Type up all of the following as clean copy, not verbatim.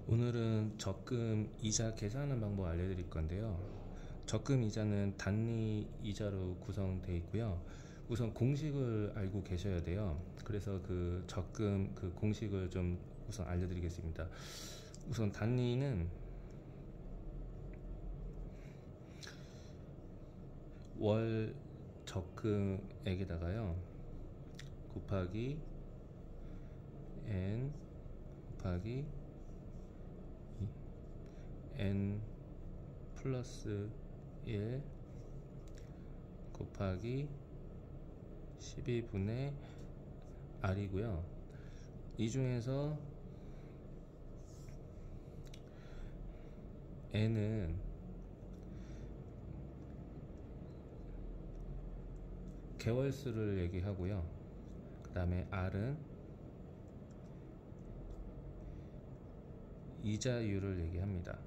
오늘은 적금 이자 계산하는 방법 알려드릴 건데요. 적금 이자는 단위 이자로 구성되어 있고요. 우선 공식을 알고 계셔야 돼요. 그래서 그 적금 그 공식을 좀 우선 알려드리겠습니다. 우선 단위는 월 적금액에다가요 곱하기 n 곱하기 n 플러스 1 곱하기 12분의 r이고요. 이 중에서 n은 개월수를 얘기하고요. 그 다음에 r은 이자율을 얘기합니다.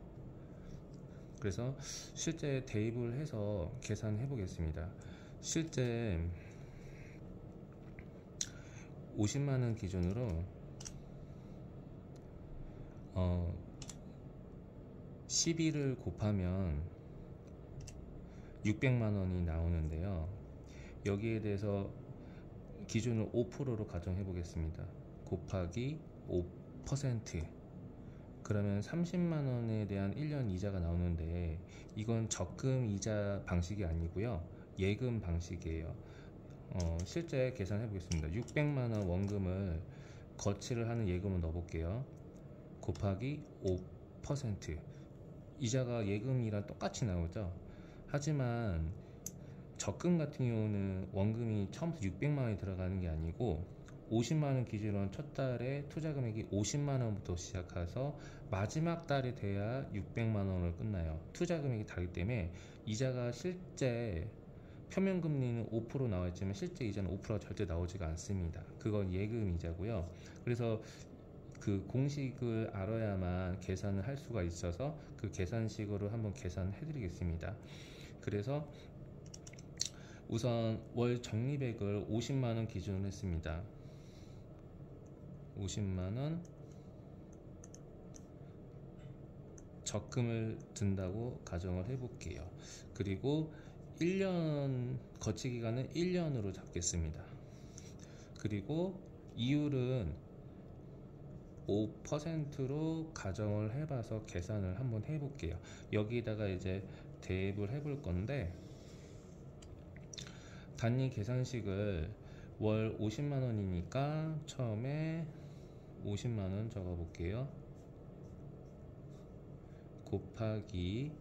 그래서 실제 대입을 해서 계산해 보겠습니다. 실제 50만원 기준으로 12를 곱하면 600만원이 나오는데요. 여기에 대해서 기준을 5%로 가정해 보겠습니다. 곱하기 5%, 그러면 30만원에 대한 1년 이자가 나오는데, 이건 적금 이자 방식이 아니고요, 예금 방식이에요. 실제 계산해 보겠습니다. 600만원 원금을 거치를 하는 예금을 넣어 볼게요. 곱하기 5%, 이자가 예금이랑 똑같이 나오죠. 하지만 적금 같은 경우는 원금이 처음부터 600만원이 들어가는 게 아니고 50만원 기준으로 첫 달에 투자 금액이 50만원부터 시작해서 마지막 달이 돼야 600만원을 끝나요. 투자 금액이 다르기 때문에 이자가 실제 표면금리는 5% 나와 있지만 실제 이자는 5%가 절대 나오지가 않습니다. 그건 예금 이자고요. 그래서 그 공식을 알아야만 계산을 할 수가 있어서 그 계산식으로 한번 계산해 드리겠습니다. 그래서 우선 월 적립액을 50만원 기준으로 했습니다. 50만원 적금을 든다고 가정을 해 볼게요. 그리고 1년 거치 기간은 1년으로 잡겠습니다. 그리고 이율은 5%로 가정을 해봐서 계산을 한번 해볼게요. 여기다가 이제 대입을 해볼 건데, 단위 계산식을 월 50만원이니까 처음에 50만원 적어 볼게요. 곱하기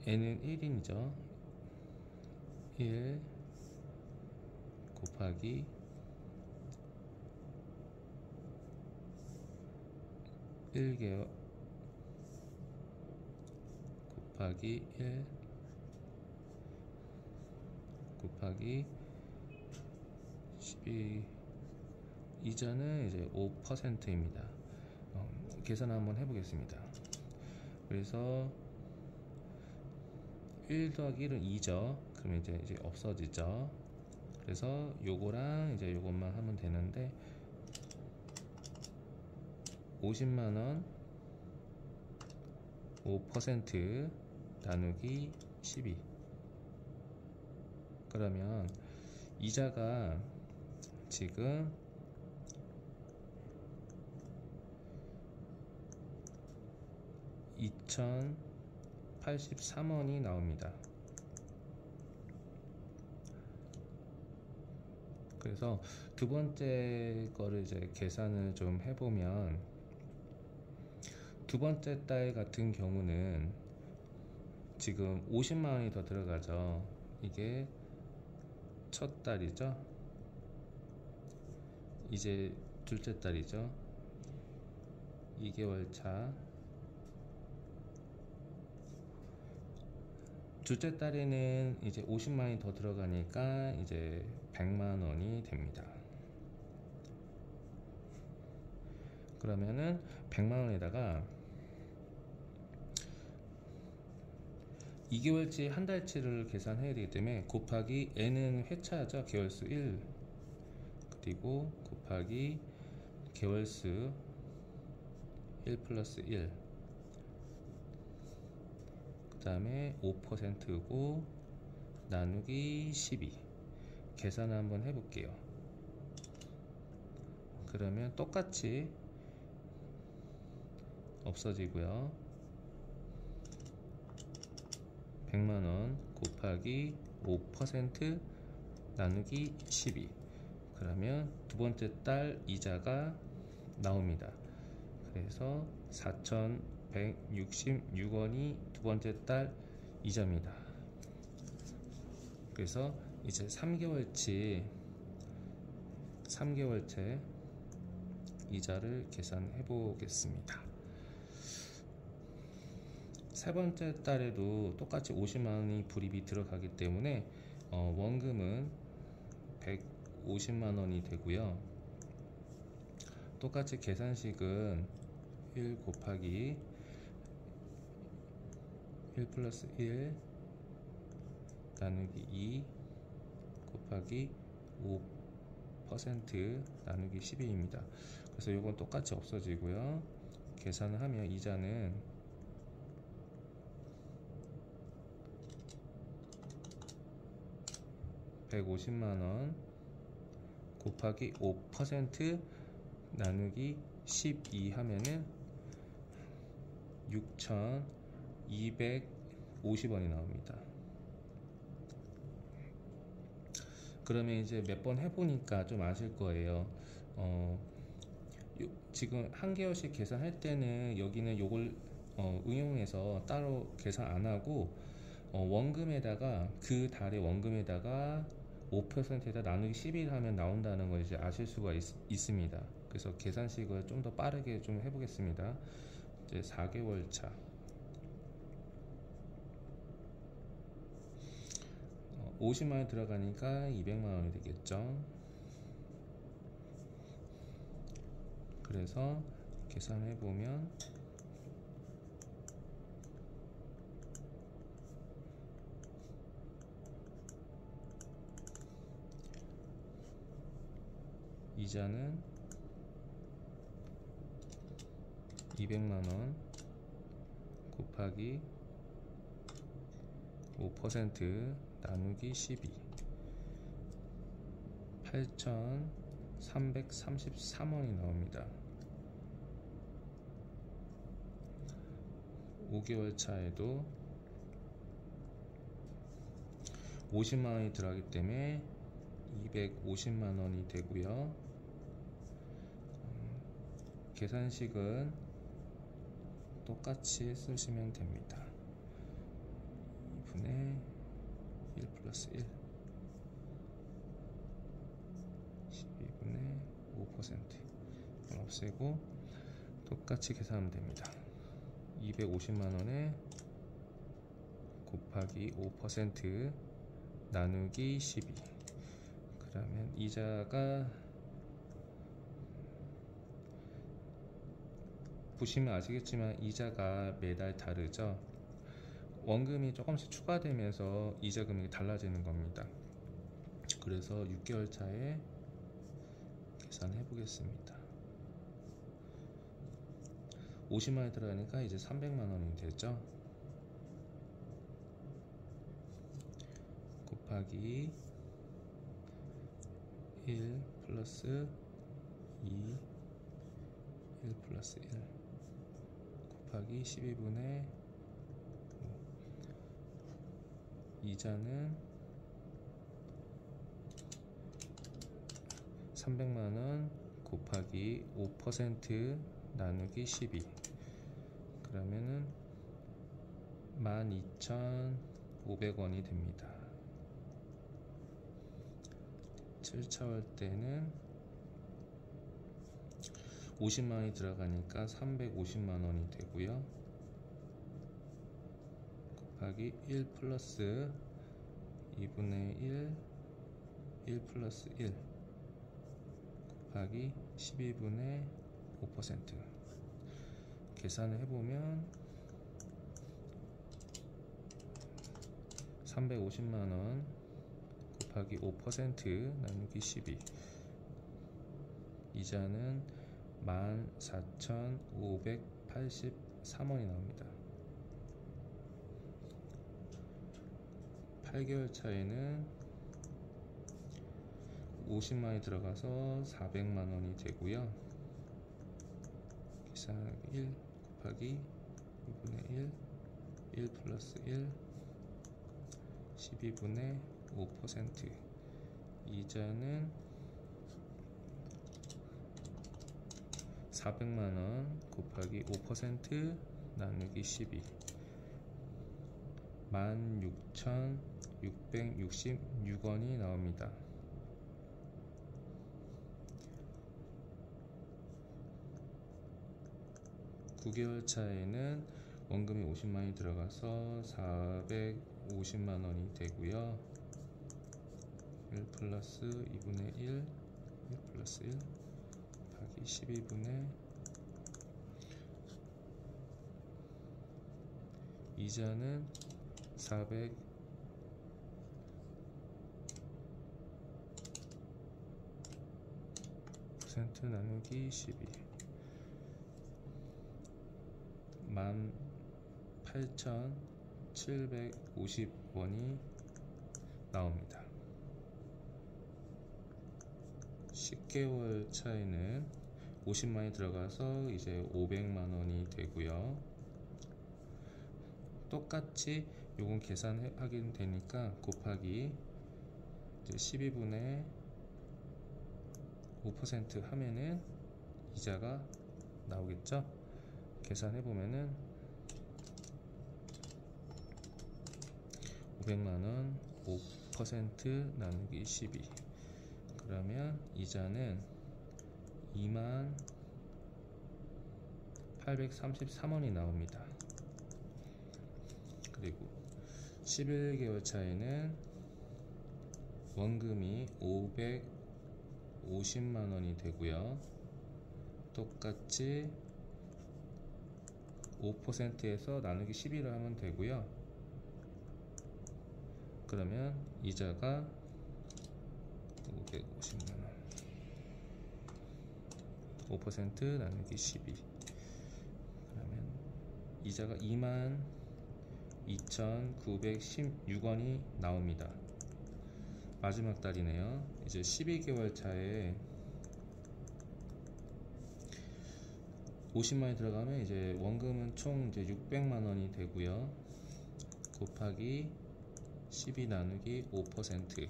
n은 1인이죠. 1 곱하기 1개월 곱하기 1 곱하기 12, 이자는 이제 5%입니다. 계산 한번 해보겠습니다. 그래서 1 더하기 1은 2죠. 그러면 이제 없어지죠. 그래서 요거랑 이제 요것만 하면 되는데, 50만원 5% 나누기 12, 그러면 이자가 지금 2083원이 나옵니다. 그래서 두 번째 거를 이제 계산을 좀 해보면, 두 번째 달 같은 경우는 지금 50만원이 더 들어가죠. 이게 첫 달이죠. 이제 둘째 달이죠. 2개월 차. 둘째 달에는 이제 50만원이 더 들어가니까 이제 100만원이 됩니다. 그러면은 100만원에다가 2개월치 한 달치를 계산해야 되기 때문에 곱하기 n은 회차죠. 개월수 1 그리고 곱하기 개월수 1 플러스 1 그 다음에 5%고 나누기 12 계산을 한번 해볼게요. 그러면 똑같이 없어지고요. 100만원 곱하기 5% 나누기 12 그러면 두 번째 달 이자가 나옵니다. 그래서 4,166원이 두 번째 달 이자입니다. 그래서 이제 3개월치 이자를 계산해 보겠습니다. 세 번째 달에도 똑같이 50만원이 불입이 들어가기 때문에 원금은 150만원이 되고요. 똑같이 계산식은 1 곱하기 1 플러스 1 나누기 2 곱하기 5% 나누기 12입니다. 그래서 이건 똑같이 없어지고요. 계산을 하면 이자는 150만원 곱하기 5% 나누기 12 하면은 6,250원이 나옵니다. 그러면 이제 몇 번 해보니까 좀 아실 거예요. 지금 한 개월씩 계산할 때는 여기는 요걸 응용해서 따로 계산 안 하고 원금에다가 그 달의 원금에다가 5%에다 나누기 11 하면 나온다는 걸 이제 아실 수가 있습니다. 그래서 계산식을 좀 더 빠르게 좀 해보겠습니다. 이제 4개월 차 50만원 들어가니까 200만원이 되겠죠. 그래서 계산해보면 이자는 200만원 곱하기 5% 나누기 12 8,333원이 나옵니다. 5개월 차에도 50만원이 들어가기 때문에 250만원이 되고요. 계산식은 똑같이 쓰시면 됩니다. 2분의 1 플러스 1 12분의 5% 없애고 똑같이 계산하면 됩니다. 250만원에 곱하기 5% 나누기 12 그러면 이자가 보시면 아시겠지만 이자가 매달 다르죠. 원금이 조금씩 추가되면서 이자 금액이 달라지는 겁니다. 그래서 6개월 차에 계산해 보겠습니다. 50만원이 들어가니까 이제 300만원이 되죠. 곱하기 1 플러스 2 1 플러스 1 곱하기 12분의 5 이자는 300만원 곱하기 5% 나누기 12 그러면은 12,500원이 됩니다. 7차월 때는 50만원이 들어가니까 350만원이 되고요. 곱하기 1 플러스 2분의 1 플러스 1 곱하기 12분의 5% 계산을 해보면 350만원 곱하기 5% 나누기 12, 이자는 14,583원이 나옵니다. 8개월 차에는 50만원이 들어가서 400만원이 되고요. 계산하기 1 곱하기 2분의 1, 1 플러스 1, 12분의 5%, 이자는 400만원 곱하기 5% 나누기 12, 16,666원이 나옵니다. (9) 9개월 차에는 원금이 50만원이 들어가서 450만원이 되고요. 1 플러스 2분의 1, 1 플러스 1 곱하기 12분의, 이자는 400 퍼센트 나누기 12, 18,750원이 나옵니다. 10개월 차에는 50만원이 들어가서 이제 500만원이 되고요. 똑같이 요건 계산하게 되니까 곱하기 이제 12분의 5% 하면은 이자가 나오겠죠. 계산해보면은 500만원 5% 나누기 12, 그러면 이자는 2833원이 나옵니다. 그리고 11개월 차에는 원금이 550만원이 되고요. 똑같이 5%에서 나누기 12를 하면 되고요. 그러면 이자가 550만원 5% 나누기 12, 그러면 이자가 22,916원이 나옵니다. 마지막 달이네요. 이제 12개월 차에 50만원이 들어가면 이제 원금은 총 이제 600만원이 되고요. 곱하기 12 나누기 5%,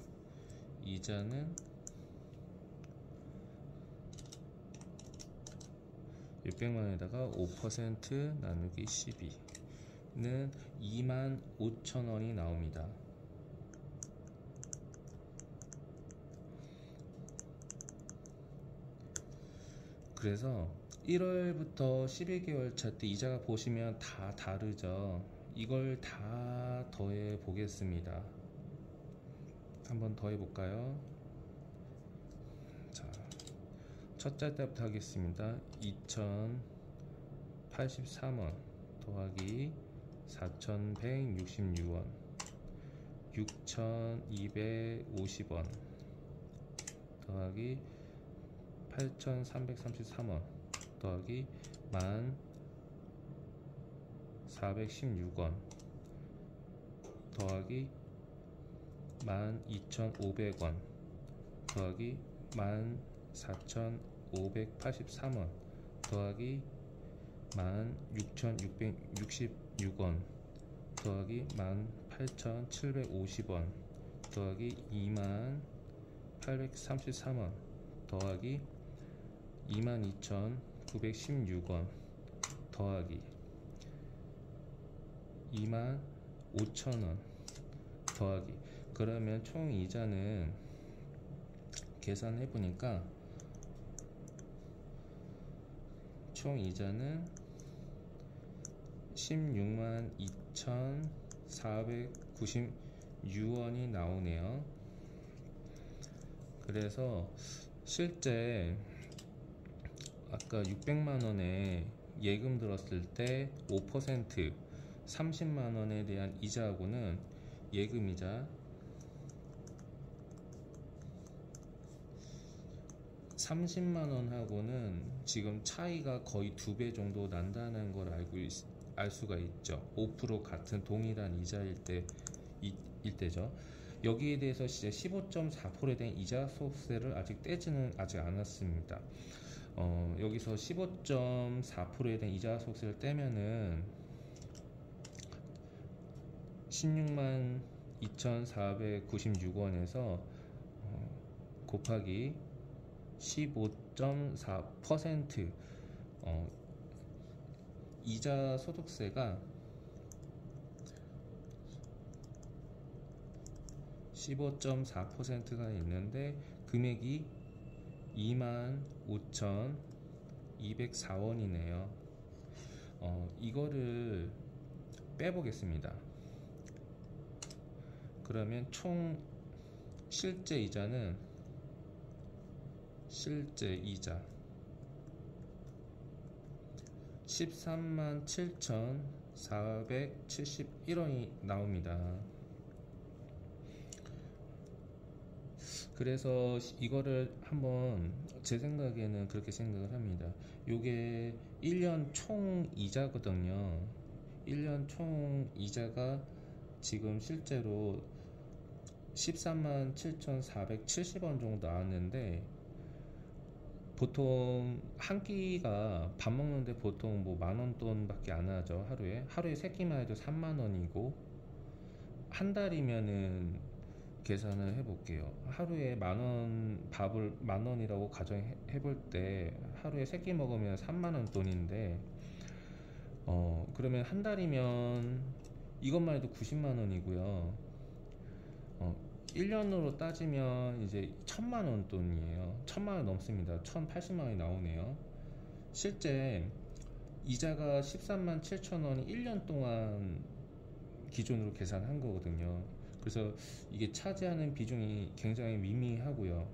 이자는 600만원에다가 5% 나누기 12는 25,000원이 나옵니다. 그래서 1월부터 12개월 차 때 이자가 보시면 다 다르죠. 이걸 다 더해 보겠습니다. 한번 더해 볼까요? 자, 첫째 때부터 하겠습니다. 2,083원 더하기 4,166원, 6,250원 더하기 8,333원 더하기 1416원 더하기 12,500원 더하기 14,583원 더하기 16,666원 더하기 18,750원 더하기 28,833원 더하기 22,916원 더하기 25,000원 더하기, 그러면 총 이자는 계산해보니까 총 이자는 162,496원이 나오네요. 그래서 실제 아까 600만원에 예금 들었을 때 5% 30만원에 대한 이자하고는 예금이자 30만원하고는 지금 차이가 거의 2배 정도 난다는 걸 알 수가 있죠. 5% 같은 동일한 이자일 때죠. 여기에 대해서 이제 15.4%에 대한 이자 소득세를 아직 떼지는 않았습니다. 여기서 15.4%에 대한 이자 소득세를 떼면은 16만 2,496원에서 곱하기 15.4% 이자 소득세가 15.4%가 있는데 금액이 25,204원이네요. 이거를 빼보겠습니다. 그러면 총 실제 이자 13만 7,471원이 나옵니다. 그래서 이거를 한번 제 생각에는 그렇게 생각을 합니다. 요게 1년 총 이자거든요. 1년 총 이자가 지금 실제로 13만 7,470원 정도 나왔는데, 보통 한 끼가 밥 먹는데 보통 뭐 만원 돈밖에 안 하죠. 하루에 세 끼만 해도 3만원이고, 한 달이면은 계산을 해볼게요. 하루에 만원, 밥을 만원이라고 가정해 볼 때 하루에 세 끼 먹으면 3만원 돈인데, 그러면 한 달이면 이것만 해도 90만원이고요. 1년으로 따지면 이제 1000만원 돈이에요. 1000만원 넘습니다. 1080만원이 나오네요. 실제 이자가 13만 7천원이 1년 동안 기준으로 계산한 거거든요. 그래서 이게 차지하는 비중이 굉장히 미미하고요.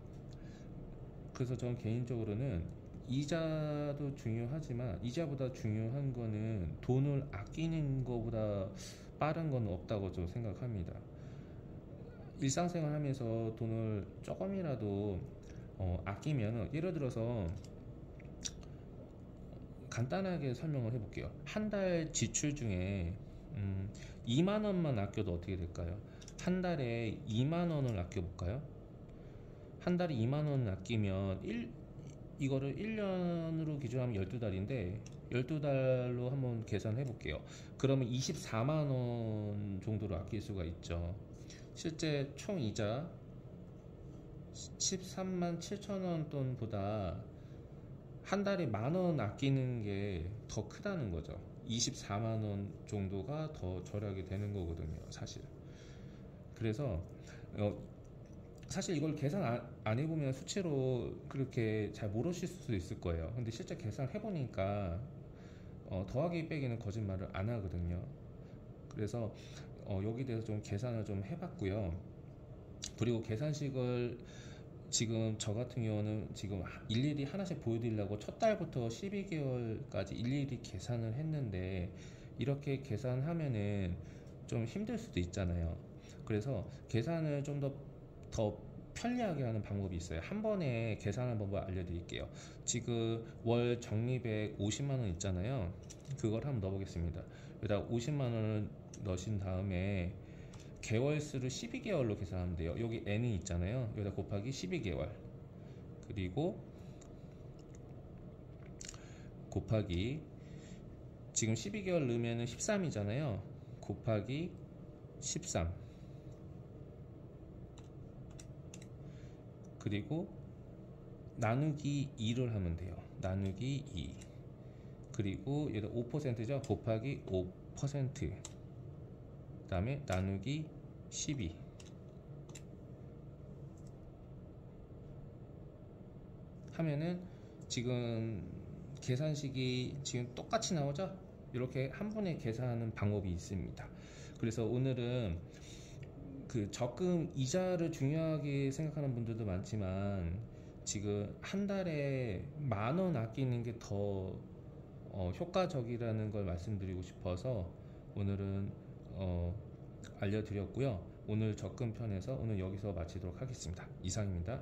그래서 저는 개인적으로는 이자도 중요하지만 이자보다 중요한 거는 돈을 아끼는 것보다 빠른 건 없다고 저 생각합니다. 일상생활 하면서 돈을 조금이라도 아끼면, 예를 들어서 간단하게 설명을 해볼게요. 한 달 지출 중에 2만원만 아껴도 어떻게 될까요? 한 달에 2만원을 아껴볼까요? 한 달에 2만원을 아끼면 이거를 1년으로 기준하면 12달인데 12달로 한번 계산해 볼게요. 그러면 24만원 정도로 아낄 수가 있죠. 실제 총 이자 13만 7천원 돈보다 한 달에 만원 아끼는 게 더 크다는 거죠. 24만원 정도가 더 절약이 되는 거거든요, 사실. 그래서 사실 이걸 계산 안 해보면 수치로 그렇게 잘 모르실 수도 있을 거예요. 근데 실제 계산 해보니까 더하기 빼기는 거짓말을 안 하거든요. 그래서 여기 대해서 좀 계산을 좀 해봤고요. 그리고 계산식을 지금 저 같은 경우는 지금 일일이 하나씩 보여드리려고 첫 달부터 12개월까지 일일이 계산을 했는데, 이렇게 계산하면은 좀 힘들 수도 있잖아요. 그래서 계산을 좀 더 편리하게 하는 방법이 있어요. 한 번에 계산하는 방법 알려드릴게요. 지금 월 적립액 50만원 있잖아요. 그걸 한번 넣어보겠습니다. 여기다 50만원을 넣으신 다음에 개월수를 12개월로 계산하면 돼요. 여기 n이 있잖아요. 여기다 곱하기 12개월, 그리고 곱하기, 지금 12개월 넣으면 13이잖아요. 곱하기 13, 그리고 나누기 2를 하면 돼요. 나누기 2, 그리고 얘가 5%죠. 곱하기 5%, 그 다음에 나누기 12, 하면은 지금 계산식이 지금 똑같이 나오죠. 이렇게 한 번에 계산하는 방법이 있습니다. 그래서 오늘은 그 적금 이자를 중요하게 생각하는 분들도 많지만, 지금 한 달에 만원 아끼는 게 더 효과적이라는 걸 말씀드리고 싶어서 오늘은 알려드렸고요. 오늘 접근편에서 오늘 여기서 마치도록 하겠습니다. 이상입니다.